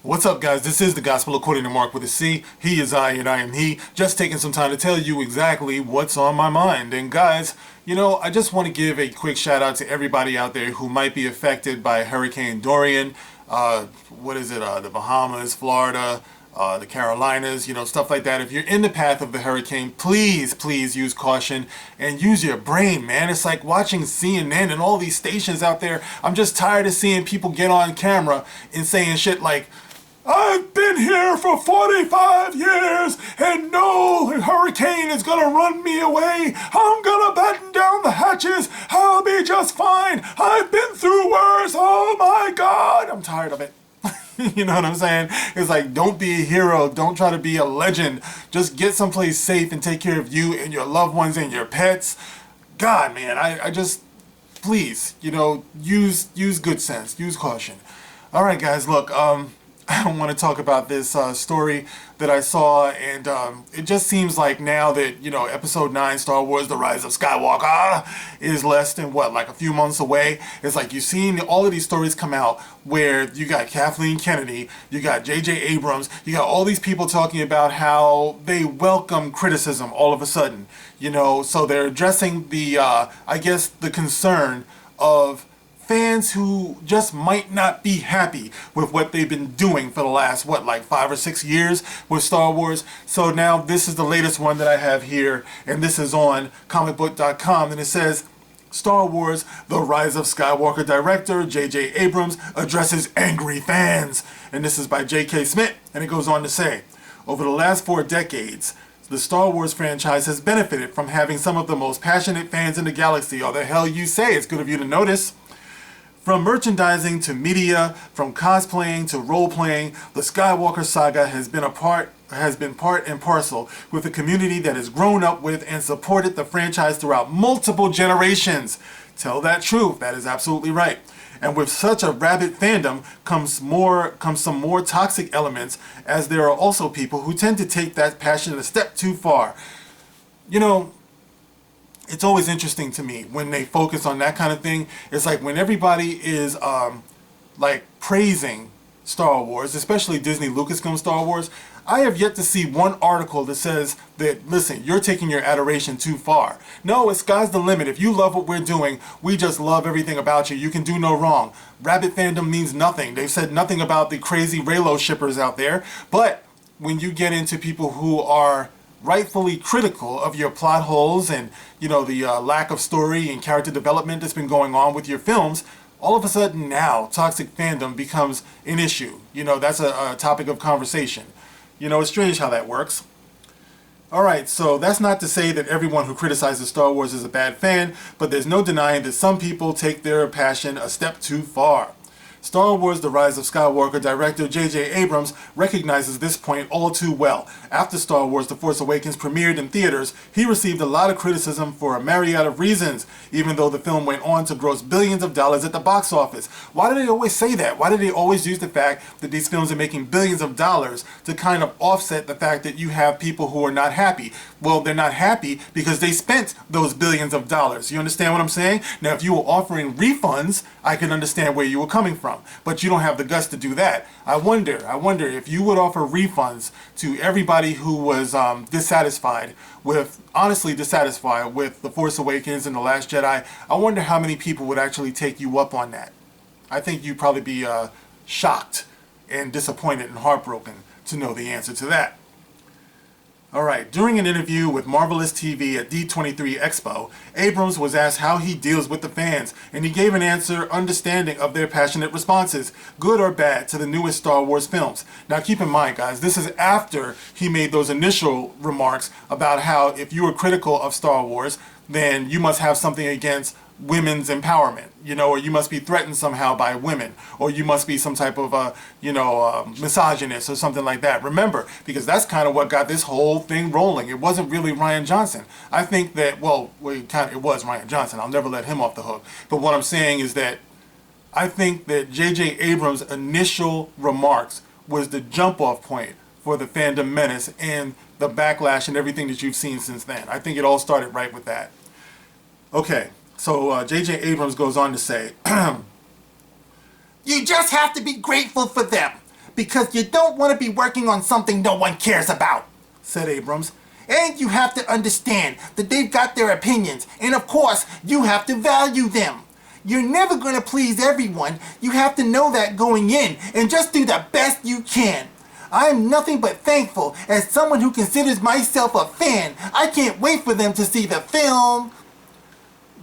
What's up, guys? This is the Gospel according to Mark with a C. He is I and I am he. Just taking some time to tell you exactly what's on my mind. And guys, I just want to give a quick shout out to everybody out there who might be affected by Hurricane Dorian. The Bahamas, Florida, the Carolinas, stuff like that. If you're in the path of the hurricane, please use caution and use your brain, man. It's like watching CNN and all these stations out there. I'm just tired of seeing people get on camera and saying shit like, I've been here for 45 years and no hurricane is gonna run me away. I'm gonna batten down the hatches. I'll be just fine. I've been through worse. Oh my God. I'm tired of it. You know what I'm saying? It's like, don't be a hero. Don't try to be a legend. Just get someplace safe and take care of you and your loved ones and your pets. God, man, I just, please, use good sense. Use caution. All right, guys, look, I want to talk about this story that I saw, and it just seems like now that, Episode 9, Star Wars, The Rise of Skywalker, is less than, like a few months away. It's like you've seen all of these stories come out where you got Kathleen Kennedy, you got J.J. Abrams, you got all these people talking about how they welcome criticism all of a sudden, so they're addressing the, the concern of fans who just might not be happy with what they've been doing for the last, 5 or 6 years with Star Wars. So now this is the latest one that I have here, and this is on comicbook.com, and it says, Star Wars, The Rise of Skywalker director J.J. Abrams addresses angry fans. And this is by J.K. Smith, and it goes on to say, over the last 4 decades, the Star Wars franchise has benefited from having some of the most passionate fans in the galaxy. Or the hell you say, it's good of you to notice. From merchandising to media, from cosplaying to role-playing, the Skywalker saga has been part and parcel with a community that has grown up with and supported the franchise throughout multiple generations. Tell that truth, that is absolutely right. And with such a rabid fandom comes some more toxic elements, as there are also people who tend to take that passion a step too far. It's always interesting to me when they focus on that kind of thing. It's like when everybody is praising Star Wars, especially Disney Lucasfilm Star Wars, I have yet to see one article that says that, listen, you're taking your adoration too far. No, it's sky's the limit. If you love what we're doing, we just love everything about you. You can do no wrong. Rabbit fandom means nothing. They've said nothing about the crazy Reylo shippers out there. But when you get into people who are rightfully critical of your plot holes and the lack of story and character development that's been going on with your films, all of a sudden now toxic fandom becomes an issue. That's a topic of conversation. It's strange how that works. Alright, so that's not to say that everyone who criticizes Star Wars is a bad fan, but there's no denying that some people take their passion a step too far. Star Wars The Rise of Skywalker director J.J. Abrams recognizes this point all too well. After Star Wars The Force Awakens premiered in theaters, he received a lot of criticism for a myriad of reasons, even though the film went on to gross billions of dollars at the box office. Why do they always say that? Why do they always use the fact that these films are making billions of dollars to kind of offset the fact that you have people who are not happy? Well, they're not happy because they spent those billions of dollars. You understand what I'm saying? Now, if you were offering refunds, I can understand where you were coming from. But you don't have the guts to do that. I wonder if you would offer refunds to everybody who was honestly dissatisfied with The Force Awakens and The Last Jedi. I wonder how many people would actually take you up on that. I think you'd probably be shocked and disappointed and heartbroken to know the answer to that. Alright, during an interview with Marvelous TV at D23 Expo, Abrams was asked how he deals with the fans, and he gave an answer understanding of their passionate responses, good or bad, to the newest Star Wars films. Now keep in mind, guys, this is after he made those initial remarks about how if you were critical of Star Wars, then you must have something against women's empowerment, or you must be threatened somehow by women, or you must be some type of misogynist or something like that. Remember, because that's kind of what got this whole thing rolling. It wasn't really Rian Johnson. I think that, it was Rian Johnson. I'll never let him off the hook. But what I'm saying is that I think that J.J. Abrams' initial remarks was the jump-off point for the fandom menace and the backlash and everything that you've seen since then. I think it all started right with that. Okay. So J.J. Abrams goes on to say, you just have to be grateful for them. because you don't want to be working on something no one cares about, said Abrams. And you have to understand that they've got their opinions, and of course, you have to value them. You're never going to please everyone. You have to know that going in, and just do the best you can. I am nothing but thankful as someone who considers myself a fan. I can't wait for them to see the film.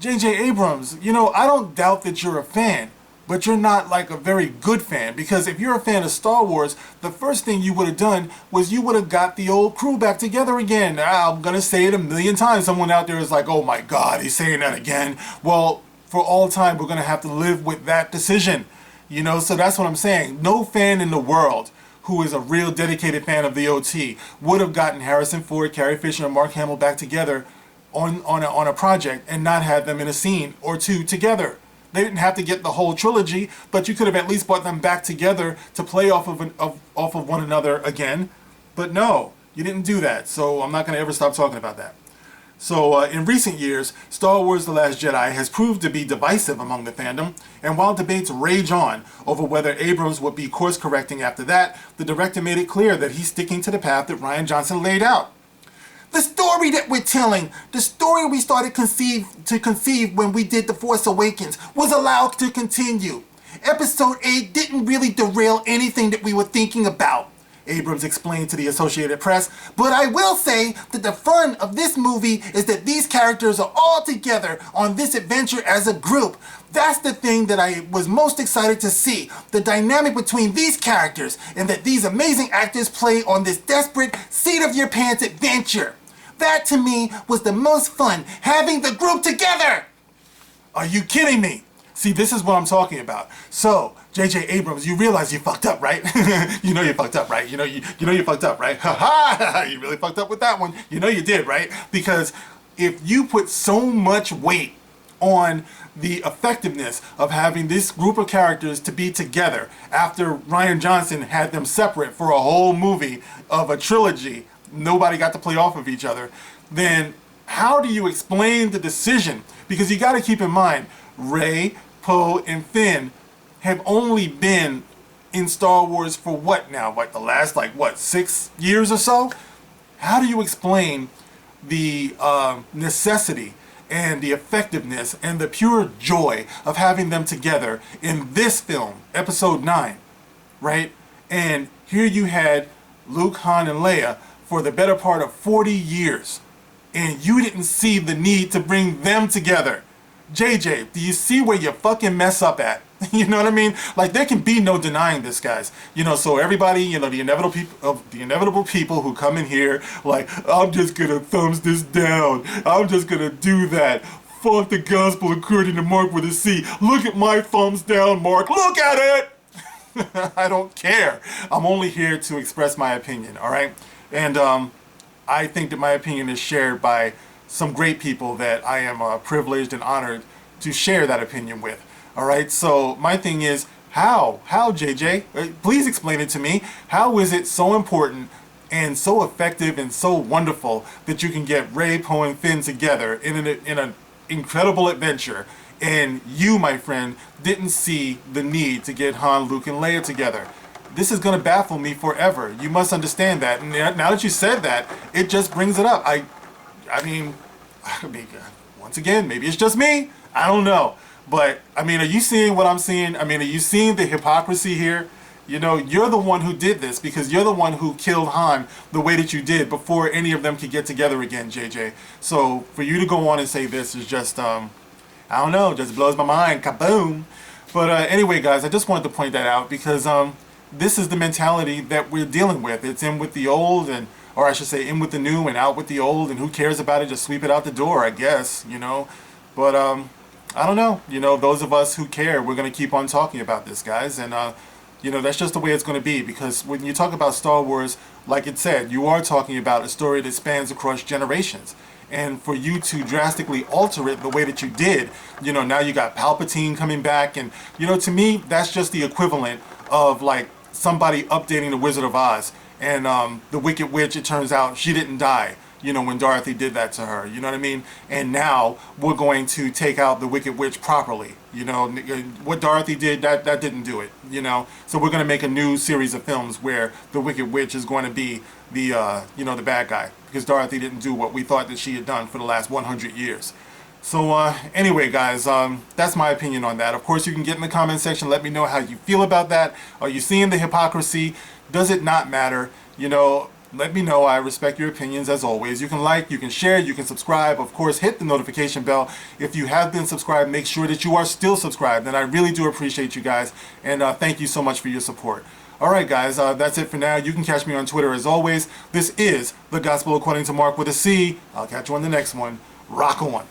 J.J. Abrams, you know, I don't doubt that you're a fan, but you're not like a very good fan, because if you're a fan of Star Wars, the first thing you would have done was you would have got the old crew back together again. I'm gonna say it a million times. Someone out there is like, oh my God, he's saying that again. Well, for all time, we're gonna have to live with that decision. You know, so that's what I'm saying. No fan in the world who is a real dedicated fan of the OT would have gotten Harrison Ford, Carrie Fisher, and Mark Hamill back together on a project and not had them in a scene or two together. They didn't have to get the whole trilogy, but you could have at least brought them back together to play off of one another again. But no, you didn't do that. So I'm not going to ever stop talking about that. So in recent years, Star Wars The Last Jedi has proved to be divisive among the fandom, and while debates rage on over whether Abrams would be course correcting after that, the director made it clear that he's sticking to the path that Rian Johnson laid out. The story that we're telling, the story we started to conceive when we did The Force Awakens, was allowed to continue. Episode 8 didn't really derail anything that we were thinking about, Abrams explained to the Associated Press, but I will say that the fun of this movie is that these characters are all together on this adventure as a group. That's the thing that I was most excited to see, the dynamic between these characters, and that these amazing actors play on this desperate, seat-of-your-pants adventure. That, to me, was the most fun, having the group together! Are you kidding me? See, this is what I'm talking about. So, J.J. Abrams, you realize you fucked up, right? You know you fucked up, right? You know you fucked up, right? Ha ha! You really fucked up with that one. You know you did, right? Because if you put so much weight on the effectiveness of having this group of characters to be together after Rian Johnson had them separate for a whole movie of a trilogy, nobody got to play off of each other, then how do you explain the decision? Because you got to keep in mind, Rey, Poe, and Finn have only been in Star Wars for what now? Like the last, 6 years or so? How do you explain the necessity and the effectiveness and the pure joy of having them together in this film, Episode 9, right? And here you had Luke, Han, and Leia for the better part of 40 years, and you didn't see the need to bring them together. JJ, do you see where you fucking mess up at? You know what I mean? Like, there can be no denying this, guys. You know, so everybody, you know, the inevitable people who come in here like, I'm just gonna thumbs this down. I'm just gonna do that. Fuck the gospel according to Mark with a C. Look at my thumbs down, Mark. Look at it! I don't care. I'm only here to express my opinion, all right? And I think that my opinion is shared by some great people that I am privileged and honored to share that opinion with. All right, so my thing is, how JJ? Please explain it to me. How is it so important and so effective and so wonderful that you can get Rey, Poe, and Finn together in an incredible adventure, and you, my friend, didn't see the need to get Han, Luke, and Leia together? This is going to baffle me forever. You must understand that. And now that you said that, it just brings it up. I mean, once again, maybe it's just me. I don't know. But, I mean, are you seeing what I'm seeing? I mean, are you seeing the hypocrisy here? You know, you're the one who did this because you're the one who killed Han the way that you did before any of them could get together again, JJ. So, for you to go on and say this is just, I don't know, just blows my mind. Kaboom! But anyway, guys, I just wanted to point that out because this is the mentality that we're dealing with. It's in with the old, or I should say in with the new and out with the old, and who cares about it? Just sweep it out the door, I guess, you know. But, I don't know. You know, those of us who care, we're going to keep on talking about this, guys. And, you know, that's just the way it's going to be. Because when you talk about Star Wars, like it said, you are talking about a story that spans across generations. And for you to drastically alter it the way that you did, you know, now you got Palpatine coming back. And, you know, to me, that's just the equivalent of, like, somebody updating The Wizard of Oz. And the Wicked Witch, it turns out, she didn't die. you know, when Dorothy did that to her, you know what I mean? And now we're going to take out the Wicked Witch properly. You know, what Dorothy did, that didn't do it, you know? So we're going to make a new series of films where the Wicked Witch is going to be the, you know, the bad guy. Because Dorothy didn't do what we thought that she had done for the last 100 years. So anyway, guys, that's my opinion on that. Of course, you can get in the comment section. Let me know how you feel about that. Are you seeing the hypocrisy? Does it not matter? You know, let me know. I respect your opinions as always. You can like, you can share, you can subscribe. Of course, hit the notification bell. If you have been subscribed, make sure that you are still subscribed. And I really do appreciate you guys. And thank you so much for your support. All right, guys, that's it for now. You can catch me on Twitter as always. This is The Gospel According to Mark with a C. I'll catch you on the next one. Rock on.